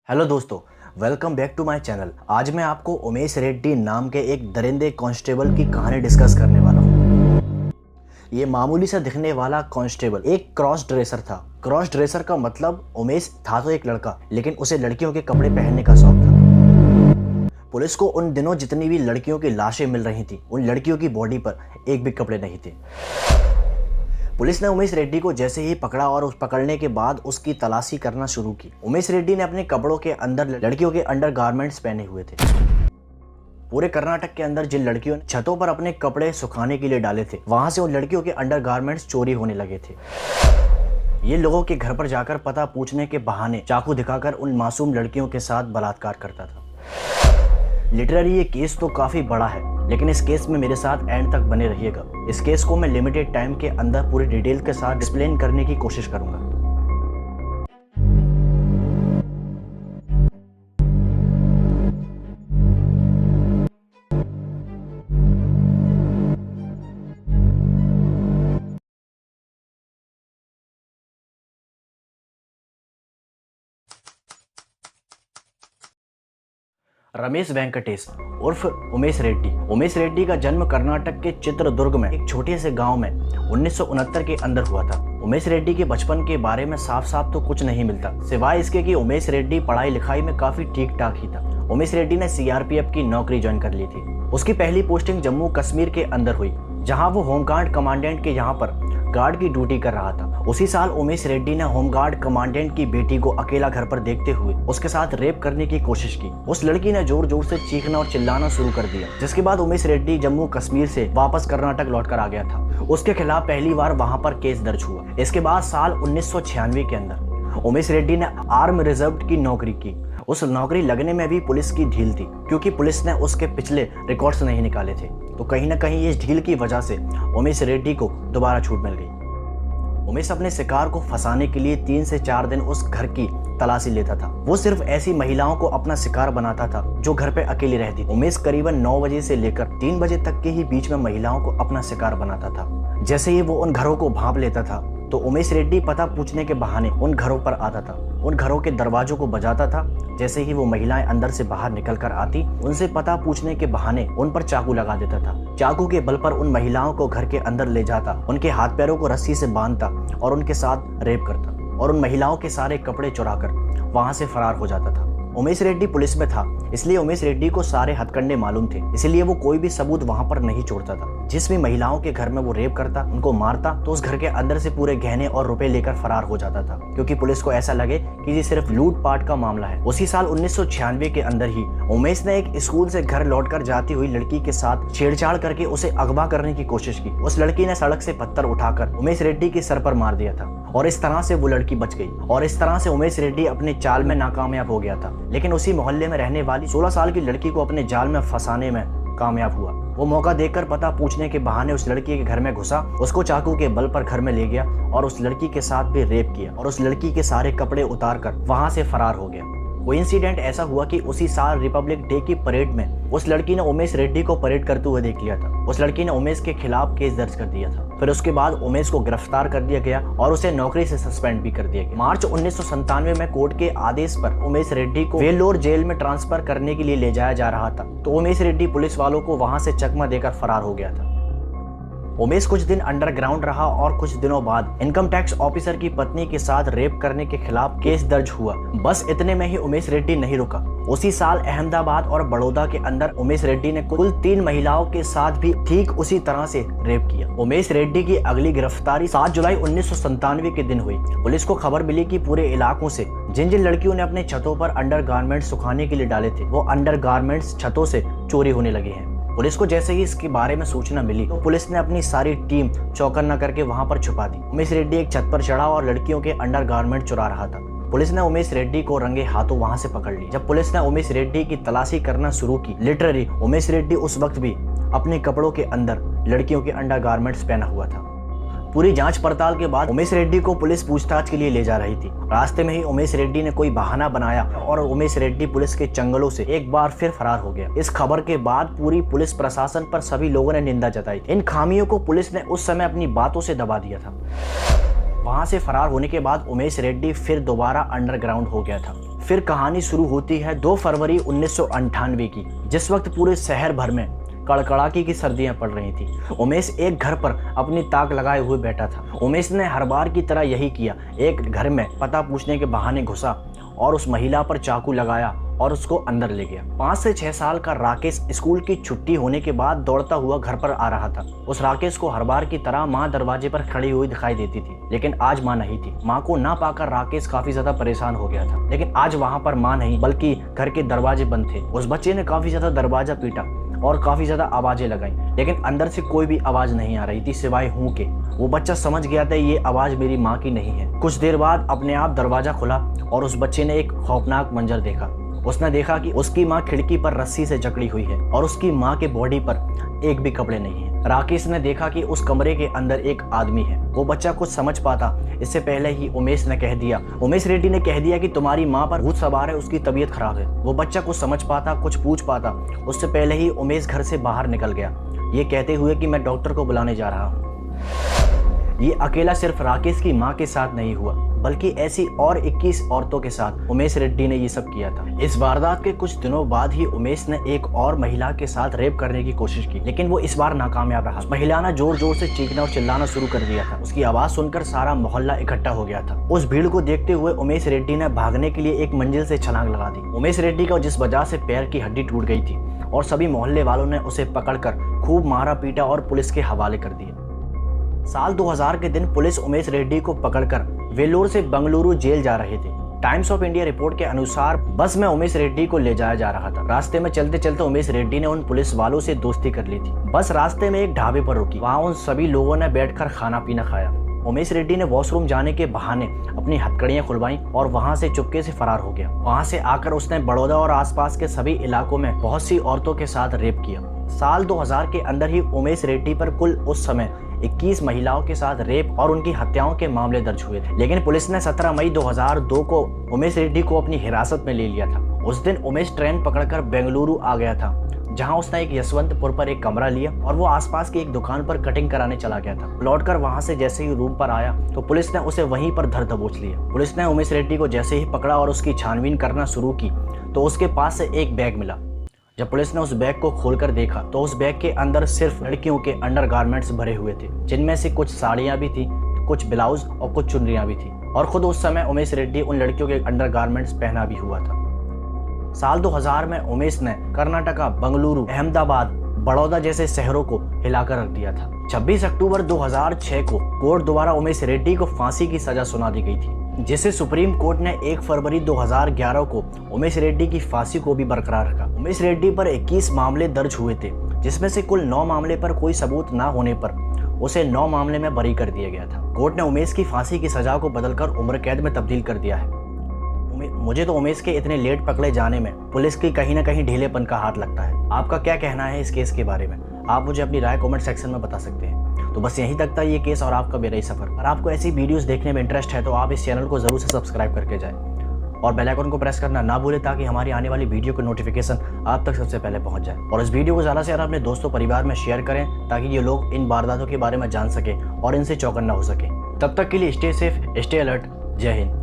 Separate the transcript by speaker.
Speaker 1: Hello दोस्तों, welcome back to my channel. आज मैं आपको उमेश रेड्डी नाम के एक दरिंदे कांस्टेबल की कहानी डिस्कस करने वाला हूँ। ये मामूली सा दिखने वाला कांस्टेबल एक क्रॉस ड्रेसर था। क्रॉस ड्रेसर का मतलब उमेश था तो एक लड़का, लेकिन उसे लड़कियों के कपड़े पहनने का शौक था। पुलिस को उन दिनों जितनी भी लड़कियों की लाशें मिल रही थी, उन लड़कियों की बॉडी पर एक भी कपड़े नहीं थे। पुलिस ने उमेश रेड्डी को जैसे ही पकड़ा और उस पकड़ने के बाद उसकी तलाशी करना शुरू की। उमेश रेड्डी ने अपने कपड़ों के अंदर लड़कियों के अंडरगारमेंट्स पहने हुए थे। पूरे कर्नाटक के अंदर जिन लड़कियों ने छतों पर अपने कपड़े सुखाने के लिए डाले थे, वहां से उन लड़कियों के अंडरगारमेंट्स चोरी होने लगे थे। ये लोगों के घर पर जाकर पता पूछने के बहाने चाकू दिखाकर उन मासूम लड़कियों के साथ बलात्कार करता था। लिटरली ये केस तो काफी बड़ा है, लेकिन इस केस में मेरे साथ एंड तक बने रहिएगा। इस केस को मैं लिमिटेड टाइम के अंदर पूरी डिटेल के साथ एक्सप्लेन करने की कोशिश करूंगा। रमेश वेंकटेश उर्फ उमेश रेड्डी। उमेश रेड्डी का जन्म कर्नाटक के चित्रदुर्ग में एक छोटे से गांव में 1969 के अंदर हुआ था। उमेश रेड्डी के बचपन के बारे में साफ साफ तो कुछ नहीं मिलता, सिवाय इसके कि उमेश रेड्डी पढ़ाई लिखाई में काफी ठीक ठाक ही था। उमेश रेड्डी ने सीआरपीएफ की नौकरी ज्वाइन कर ली थी। उसकी पहली पोस्टिंग जम्मू कश्मीर के अंदर हुई, जहाँ वो होमगार्ड कमांडेंट के यहाँ पर गार्ड की ड्यूटी कर रहा था। उसी साल उमेश रेड्डी ने होमगार्ड कमांडेंट की बेटी को अकेला घर पर देखते हुए उसके साथ रेप करने की कोशिश की। उस लड़की ने जोर जोर से चीखना और चिल्लाना शुरू कर दिया, जिसके बाद उमेश रेड्डी जम्मू कश्मीर से वापस कर्नाटक लौटकर आ गया था। उसके खिलाफ पहली बार वहां पर केस दर्ज हुआ। इसके बाद साल 1996 के अंदर उमेश रेड्डी ने आर्म रिजर्व की नौकरी की। उस नौकरी लगने में भी पुलिस की ढील थी, क्योंकि पुलिस ने उसके पिछले रिकॉर्ड्स नहीं निकाले थे। तो कहीं ना कहीं इस ढील की वजह से उमेश रेड्डी को दोबारा छूट मिल गई। उमेश अपने शिकार को फंसाने के लिए 3 से 4 दिन उस घर की तलाशी लेता था। वो सिर्फ ऐसी महिलाओं को अपना शिकार बनाता था जो घर पे अकेली रहती। उमेश करीबन 9 बजे से लेकर 3 बजे तक के ही बीच में महिलाओं को अपना शिकार बनाता था। जैसे ही वो उन घरों को भांप लेता था, तो उमेश रेड्डी पता पूछने के बहाने उन घरों पर आता था। उन घरों के दरवाजों को बजाता था। जैसे ही वो महिलाएं अंदर से बाहर निकल कर आती, उनसे पता पूछने के बहाने उन पर चाकू लगा देता था। चाकू के बल पर उन महिलाओं को घर के अंदर ले जाता, उनके हाथ पैरों को रस्सी से बांधता और उनके साथ रेप करता और उन महिलाओं के सारे कपड़े चुराकर वहां से फरार हो जाता था। उमेश रेड्डी पुलिस में था, इसलिए उमेश रेड्डी को सारे हथकंडे मालूम थे। इसलिए वो कोई भी सबूत वहां पर नहीं छोड़ता था। जिस भी महिलाओं के घर में वो रेप करता, उनको मारता, तो उस घर के अंदर से पूरे गहने और रुपए लेकर फरार हो जाता था, क्योंकि पुलिस को ऐसा लगे कि ये सिर्फ लूटपाट का मामला है। उसी साल 1996 के अंदर ही उमेश ने एक स्कूल से घर लौटकर जाती हुई लड़की के साथ छेड़छाड़ करके उसे अगवा करने की कोशिश की। उस लड़की ने सड़क से पत्थर उठाकर उमेश रेड्डी के सर पर मार दिया था और इस तरह से वो लड़की बच गई और इस तरह से उमेश रेड्डी अपने चाल में नाकामयाब हो गया था। लेकिन उसी मोहल्ले में रहने वाली 16 साल की लड़की को अपने जाल में फंसाने में कामयाब हुआ। वो मौका देखकर पता पूछने के बहाने उस लड़की के घर में घुसा, उसको चाकू के बल पर घर में ले गया और उस लड़की के साथ भी रेप किया और उस लड़की के सारे कपड़े उतारकर वहां से फरार हो गया। वो इंसिडेंट ऐसा हुआ कि उसी साल रिपब्लिक डे की परेड में उस लड़की ने उमेश रेड्डी को परेड करते हुए देख लिया था। उस लड़की ने उमेश के खिलाफ केस दर्ज कर दिया था। फिर उसके बाद उमेश को गिरफ्तार कर दिया गया और उसे नौकरी से सस्पेंड भी कर दिया गया। मार्च 1997 में कोर्ट के आदेश पर उमेश रेड्डी को वेल्लोर जेल में ट्रांसफर करने के लिए ले जाया जा रहा था, तो उमेश रेड्डी पुलिस वालों को वहां से चकमा देकर फरार हो गया था। उमेश कुछ दिन अंडरग्राउंड रहा और कुछ दिनों बाद इनकम टैक्स ऑफिसर की पत्नी के साथ रेप करने के खिलाफ केस दर्ज हुआ। बस इतने में ही उमेश रेड्डी नहीं रुका। उसी साल अहमदाबाद और बड़ौदा के अंदर उमेश रेड्डी ने कुल 3 महिलाओं के साथ भी ठीक उसी तरह से रेप किया। उमेश रेड्डी की अगली गिरफ्तारी 7 जुलाई 1997 के दिन हुई। पुलिस को खबर मिली कि पूरे इलाकों से जिन जिन लड़कियों ने अपने छतों पर अंडरगारमेंट्स सुखाने के लिए डाले थे, वो अंडरगारमेंट्स छतों से चोरी होने लगे हैं। पुलिस को जैसे ही इसके बारे में सूचना मिली, तो पुलिस ने अपनी सारी टीम चौकन्ना करके वहां पर छुपा दी। उमेश रेड्डी एक छत पर चढ़ा और लड़कियों के अंडरगारमेंट चुरा रहा था। पुलिस ने उमेश रेड्डी को रंगे हाथों वहां से पकड़ ली। जब पुलिस ने उमेश रेड्डी की तलाशी करना शुरू की, लिटरली उमेश रेड्डी उस वक्त भी अपने कपड़ों के अंदर लड़कियों के अंडरगारमेंट्स पहना हुआ था। पूरी जांच पड़ताल के बाद उमेश रेड्डी को पुलिस पूछताछ के लिए ले जा रही थी। रास्ते में ही उमेश रेड्डी ने कोई बहाना बनाया और उमेश रेड्डी पुलिस के चंगलों से एक बार फिर फरार हो गया। इस खबर के बाद पूरी पुलिस प्रशासन पर सभी लोगों ने निंदा जताई। इन खामियों को पुलिस ने उस समय अपनी बातों से दबा दिया था। वहां से फरार होने के बाद उमेश रेड्डी फिर दोबारा अंडरग्राउंड हो गया था। फिर कहानी शुरू होती है 2 फरवरी 1998 की, जिस वक्त पूरे शहर भर में कड़कड़ाकी की सर्दियां पड़ रही थी। उमेश एक घर पर अपनी ताक लगाए हुए बैठा था। उमेश ने हर बार की तरह यही किया, एक घर में पता पूछने के बहाने घुसा और उस महिला पर चाकू लगाया और उसको अंदर ले गया। 5 से 6 साल का राकेश स्कूल की छुट्टी होने के बाद दौड़ता हुआ घर पर आ रहा था। उस राकेश को हर बार की तरह माँ दरवाजे पर खड़ी हुई दिखाई देती थी, लेकिन आज माँ नहीं थी। माँ को ना पाकर राकेश काफी ज्यादा परेशान हो गया था, लेकिन आज वहाँ पर माँ नहीं बल्कि घर के दरवाजे बंद थे। उस बच्चे ने काफी ज्यादा दरवाजा पीटा और काफी ज्यादा आवाजें लगाई, लेकिन अंदर से कोई भी आवाज नहीं आ रही थी सिवाय हूं के। वो बच्चा समझ गया था ये आवाज मेरी माँ की नहीं है। कुछ देर बाद अपने आप दरवाजा खुला और उस बच्चे ने एक खौफनाक मंजर देखा। उसने देखा कि उसकी माँ खिड़की पर रस्सी से जकड़ी हुई है और उसकी माँ के बॉडी पर एक भी कपड़े नहीं है। राकेश ने देखा कि उस कमरे के अंदर एक आदमी है। वो बच्चा कुछ समझ पाता इससे पहले ही उमेश रेड्डी ने कह दिया कि तुम्हारी माँ पर भूत सवार है, उसकी तबीयत खराब है। वो बच्चा कुछ समझ पाता, कुछ पूछ पाता उससे पहले ही उमेश घर से बाहर निकल गया, ये कहते हुए कि मैं डॉक्टर को बुलाने जा रहा हूँ। ये अकेला सिर्फ राकेश की माँ के साथ नहीं हुआ, बल्कि ऐसी और 21 औरतों के साथ उमेश रेड्डी ने ये सब किया था। इस वारदात के कुछ दिनों बाद ही उमेश ने एक और महिला के साथ रेप करने की कोशिश की, लेकिन वो इस बार नाकामयाब रहा। महिला ने जोर जोर से चीखना और चिल्लाना शुरू कर दिया था। उसकी आवाज सुनकर सारा मोहल्ला इकट्ठा हो गया था। उस भीड़ को देखते हुए उमेश रेड्डी ने भागने के लिए एक मंजिल से छलांग लगा दी। उमेश रेड्डी का जिस वजह से पैर की हड्डी टूट गई थी और सभी मोहल्ले वालों ने उसे पकड़कर खूब मारा पीटा और पुलिस के हवाले कर दिया। साल 2000 के दिन पुलिस उमेश रेड्डी को पकड़कर वेल्लोर से बंगलुरु जेल जा रहे थे। टाइम्स ऑफ इंडिया रिपोर्ट के अनुसार बस में उमेश रेड्डी को ले जाया जा रहा था। रास्ते में चलते चलते उमेश रेड्डी ने उन पुलिस वालों से दोस्ती कर ली थी। बस रास्ते में एक ढाबे पर रुकी, वहाँ उन सभी लोगों ने बैठकर खाना पीना खाया। उमेश रेड्डी ने वॉशरूम जाने के बहाने अपनी हथकड़ियां खुलवाई और वहां से चुपके से फरार हो गया। वहां से आकर उसने बड़ौदा और आसपास के सभी इलाकों में बहुत सी औरतों के साथ रेप किया। साल 2000 के अंदर ही उमेश रेड्डी पर कुल उस समय 21 महिलाओं के साथ रेप और उनकी हत्याओं के मामले दर्ज हुए थे, लेकिन पुलिस ने 17 मई 2002 को उमेश रेड्डी को अपनी हिरासत में ले लिया था। उस दिन उमेश ट्रेन पकड़कर बेंगलुरु आ गया था, जहां उसने एक यशवंतपुर पर एक कमरा लिया और वो आसपास की एक दुकान पर कटिंग कराने चला गया था। लौटकर वहां से जैसे ही रूम पर आया तो पुलिस ने उसे वहीं पर धर दबोच लिया। पुलिस ने उमेश रेड्डी को जैसे ही पकड़ा और उसकी छानबीन करना शुरू की तो उसके पास से एक बैग मिला। जब पुलिस ने उस बैग को खोलकर देखा तो उस बैग के अंदर सिर्फ लड़कियों के अंडरगारमेंट्स भरे हुए थे, जिनमें से कुछ साड़ियां भी थी, कुछ ब्लाउज और कुछ चुनरियां भी थी। और खुद उस समय उमेश रेड्डी उन लड़कियों के अंडरगारमेंट्स पहना भी हुआ था। साल 2000 में उमेश ने कर्नाटका, बंगलुरु, अहमदाबाद, बड़ौदा जैसे शहरों को हिलाकर रख दिया था। 26 अक्टूबर 2006 को कोर्ट द्वारा उमेश रेड्डी को फांसी की सजा सुना दी गई थी, जिसे सुप्रीम कोर्ट ने 1 फरवरी 2011 को उमेश रेड्डी की फांसी को भी बरकरार रखा। उमेश रेड्डी पर 21 मामले दर्ज हुए थे, जिसमें से कुल 9 मामले पर कोई सबूत न होने पर उसे 9 मामले में बरी कर दिया गया था। कोर्ट ने उमेश की फांसी की सजा को बदलकर उम्र कैद में तब्दील कर दिया है। मुझे तो उमेश के इतने लेट पकड़े जाने में पुलिस की कहीं ना कहीं ढीलेपन का हाथ लगता है। आपका क्या कहना है इस केस के बारे में? आप मुझे अपनी राय कमेंट सेक्शन में बता सकते हैं। तो बस यहीं तक था ये केस और आपका मेरा ही सफर। अगर आपको ऐसी वीडियोस देखने में इंटरेस्ट है तो आप इस चैनल को जरूर से सब्सक्राइब करके जाएं और बेल आइकन को प्रेस करना ना भूलें, ताकि हमारी आने वाली वीडियो की नोटिफिकेशन आप तक सबसे पहले पहुंच जाए। और इस वीडियो को ज़्यादा से ज़्यादा अपने दोस्तों परिवार में शेयर करें, ताकि ये लोग इन वारदातों के बारे में जान सके और इनसे चौकन्ना हो सके। तब तक के लिए स्टे सेफ, स्टे अलर्ट। जय हिंद।